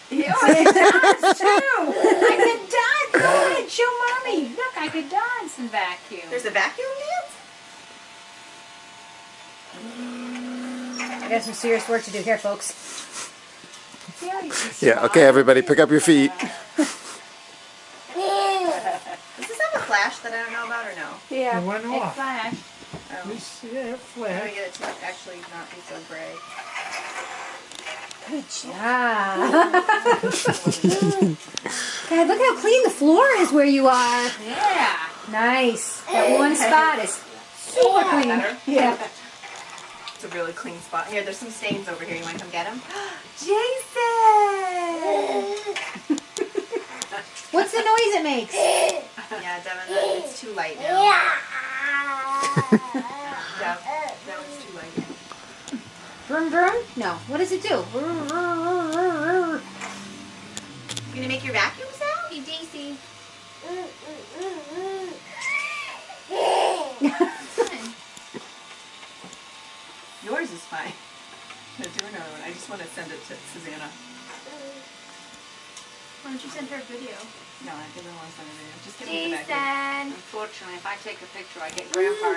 Yeah, it does too. I can dance. Go ahead, show mommy. Look, I could dance and vacuum. There's a vacuum dance? I got some serious work to do here, folks. See how you can Yeah, smile? okay, everybody, pick up your feet. Does this have a flash that I don't know about or no? Yeah. It went It off. flashed. Oh. This, yeah, How do I flash. get it to actually not be so gray? Good job. God, look how clean the floor is where you are. Yeah. Nice. That one spot is super clean. Better? Yeah. It's a really clean spot. Here, there's some stains over here. You want to come get them? Jason! What's the noise it makes? Yeah, Devin, it's too light now. Dev, that one's too light. Vroom vroom? No. What does it do? You gonna make your vacuum sound? Hey, Daisy. Yours is fine. No, do another one. I just want to send it to Susanna. Why don't you send her a video? No, I didn't want to send a video. Just give me the vacuum. Jason. Unfortunately, if I take a picture, I get grandpa.